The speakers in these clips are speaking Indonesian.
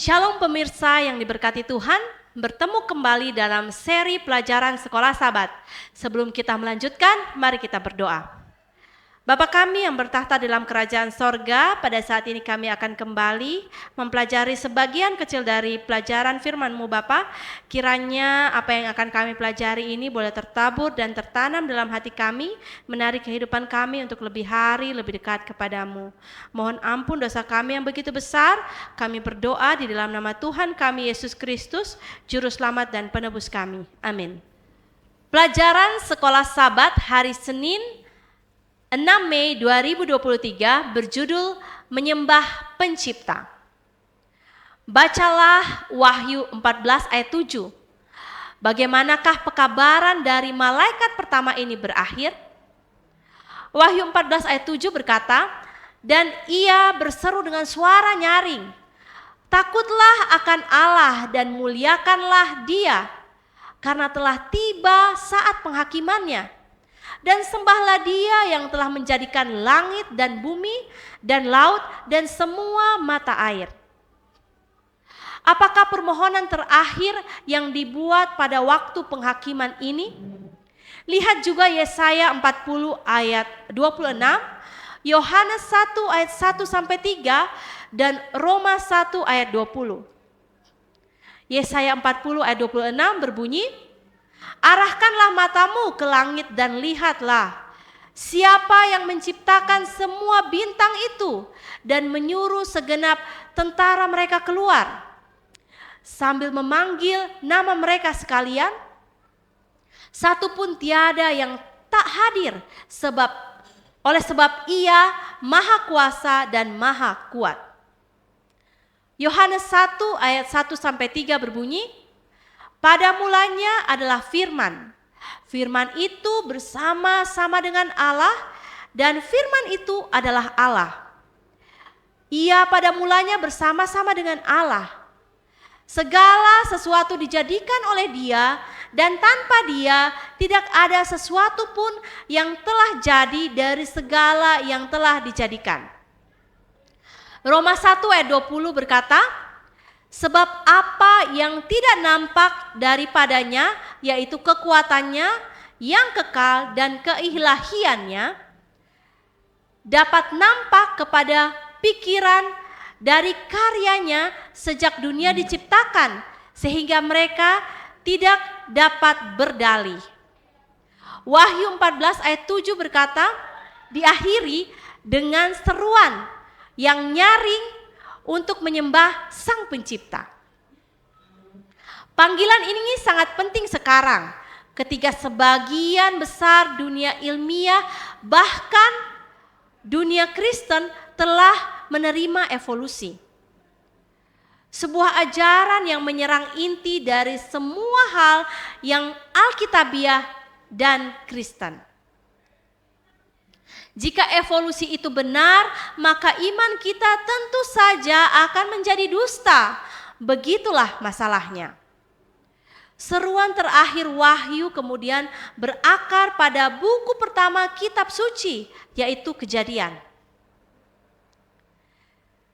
Shalom pemirsa yang diberkati Tuhan, bertemu kembali dalam seri pelajaran Sekolah Sabat. Sebelum kita melanjutkan, mari kita berdoa. Bapa kami yang bertahta dalam kerajaan sorga, pada saat ini kami akan kembali mempelajari sebagian kecil dari pelajaran firman-Mu Bapa. Kiranya apa yang akan kami pelajari ini boleh tertabur dan tertanam dalam hati kami, menarik kehidupan kami untuk lebih hari, lebih dekat kepadamu. Mohon ampun dosa kami yang begitu besar, kami berdoa di dalam nama Tuhan kami Yesus Kristus, Juru Selamat dan Penebus kami. Amin. Pelajaran Sekolah Sabat hari Senin 6 Mei 2023 berjudul Menyembah Pencipta. Bacalah Wahyu 14 ayat 7. Bagaimanakah pekabaran dari malaikat pertama ini berakhir? Wahyu 14 ayat 7 berkata, dan ia berseru dengan suara nyaring, takutlah akan Allah dan muliakanlah Dia, karena telah tiba saat penghakimannya. Dan sembahlah Dia yang telah menjadikan langit dan bumi dan laut dan semua mata air. Apakah permohonan terakhir yang dibuat pada waktu penghakiman ini? Lihat juga Yesaya 40 ayat 26, Yohanes 1 ayat 1 sampai 3 dan Roma 1 ayat 20. Yesaya 40 ayat 26 berbunyi, arahkanlah matamu ke langit dan lihatlah, siapa yang menciptakan semua bintang itu dan menyuruh segenap tentara mereka keluar, sambil memanggil nama mereka sekalian. Satu pun tiada yang tak hadir, oleh sebab Ia Maha Kuasa dan Maha Kuat. Yohanes 1 ayat 1 sampai 3 berbunyi, pada mulanya adalah firman. Firman itu bersama-sama dengan Allah dan firman itu adalah Allah. Ia pada mulanya bersama-sama dengan Allah. Segala sesuatu dijadikan oleh Dia dan tanpa Dia tidak ada sesuatu pun yang telah jadi dari segala yang telah dijadikan. Roma 1 ayat 20 berkata, sebab apa yang tidak nampak daripadanya, yaitu kekuatannya yang kekal dan keilahiannya, dapat nampak kepada pikiran dari karyanya sejak dunia diciptakan, sehingga mereka tidak dapat berdalih. Wahyu 14 ayat 7 berkata, diakhiri dengan seruan yang nyaring untuk menyembah Sang Pencipta. Panggilan ini sangat penting sekarang ketika sebagian besar dunia ilmiah bahkan dunia Kristen telah menerima evolusi. Sebuah ajaran yang menyerang inti dari semua hal yang alkitabiah dan Kristen. Jika evolusi itu benar, maka iman kita tentu saja akan menjadi dusta. Begitulah masalahnya. Seruan terakhir Wahyu kemudian berakar pada buku pertama kitab suci, yaitu Kejadian.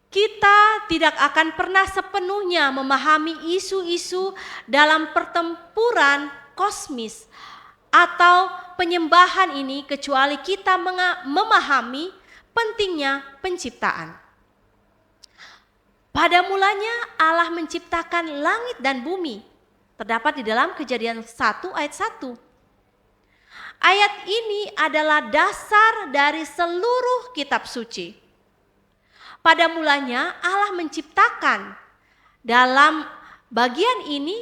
Kita tidak akan pernah sepenuhnya memahami isu-isu dalam pertempuran kosmis atau penyembahan ini kecuali kita memahami pentingnya penciptaan. Pada mulanya Allah menciptakan langit dan bumi. Terdapat di dalam Kejadian 1 ayat 1. Ayat ini adalah dasar dari seluruh kitab suci. Pada mulanya Allah menciptakan. Dalam bagian ini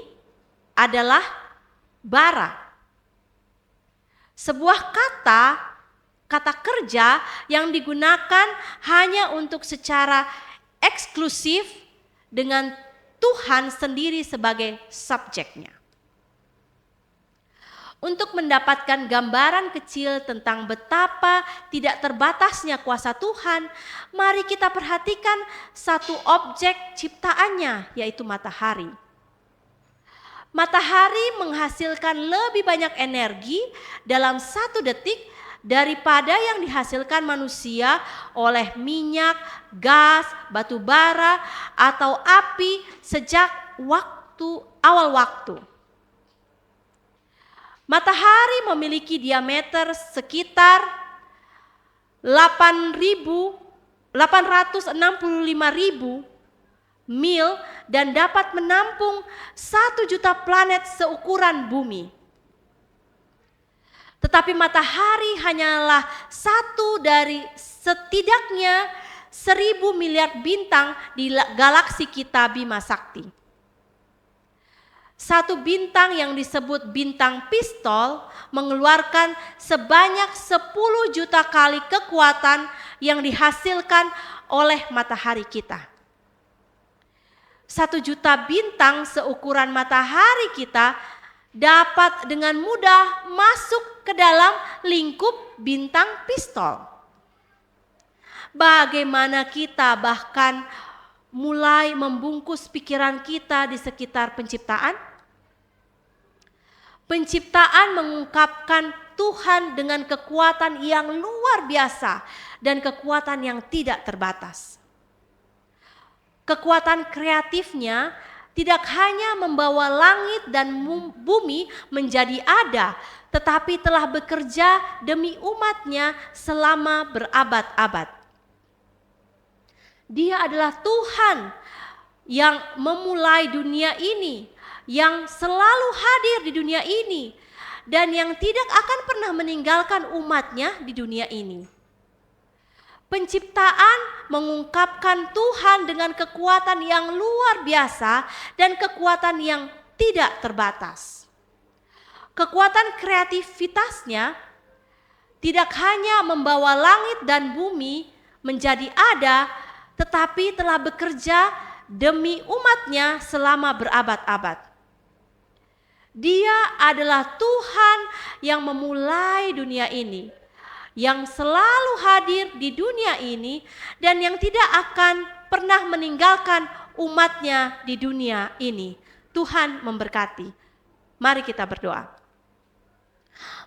adalah bara. Sebuah kata kerja yang digunakan hanya untuk secara eksklusif dengan Tuhan sendiri sebagai subjeknya. Untuk mendapatkan gambaran kecil tentang betapa tidak terbatasnya kuasa Tuhan, mari kita perhatikan satu objek ciptaannya, yaitu matahari. Matahari menghasilkan lebih banyak energi dalam 1 detik daripada yang dihasilkan manusia oleh minyak, gas, batu bara, atau api sejak awal waktu. Matahari memiliki diameter sekitar 865.000 mil dan dapat menampung 1 juta planet seukuran bumi. Tetapi matahari hanyalah satu dari setidaknya 1000 miliar bintang di galaksi kita Bima Sakti. Satu bintang yang disebut bintang pistol mengeluarkan sebanyak 10 juta kali kekuatan yang dihasilkan oleh matahari kita. 1 juta bintang seukuran matahari kita dapat dengan mudah masuk ke dalam lingkup bintang pistol. Bagaimana kita bahkan mulai membungkus pikiran kita di sekitar penciptaan? Penciptaan mengungkapkan Tuhan dengan kekuatan yang luar biasa dan kekuatan yang tidak terbatas. Kekuatan kreatifnya tidak hanya membawa langit dan bumi menjadi ada, tetapi telah bekerja demi umatnya selama berabad-abad. Dia adalah Tuhan yang memulai dunia ini, yang selalu hadir di dunia ini, dan yang tidak akan pernah meninggalkan umatnya di dunia ini. Penciptaan mengungkapkan Tuhan dengan kekuatan yang luar biasa dan kekuatan yang tidak terbatas. Kekuatan kreativitasnya tidak hanya membawa langit dan bumi menjadi ada, tetapi telah bekerja demi umatnya selama berabad-abad. Dia adalah Tuhan yang memulai dunia ini, yang selalu hadir di dunia ini dan yang tidak akan pernah meninggalkan umatnya di dunia ini. Tuhan memberkati. Mari kita berdoa.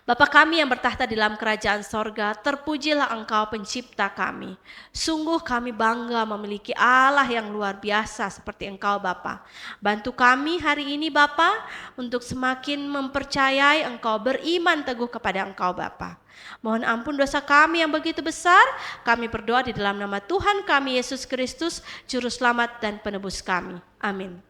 Bapa kami yang bertahta di dalam kerajaan sorga, terpujilah Engkau pencipta kami. Sungguh kami bangga memiliki Allah yang luar biasa seperti Engkau Bapa. Bantu kami hari ini Bapa untuk semakin mempercayai Engkau, beriman teguh kepada Engkau Bapa. Mohon ampun dosa kami yang begitu besar. Kami berdoa di dalam nama Tuhan kami Yesus Kristus, Juru Selamat dan Penebus kami. Amin.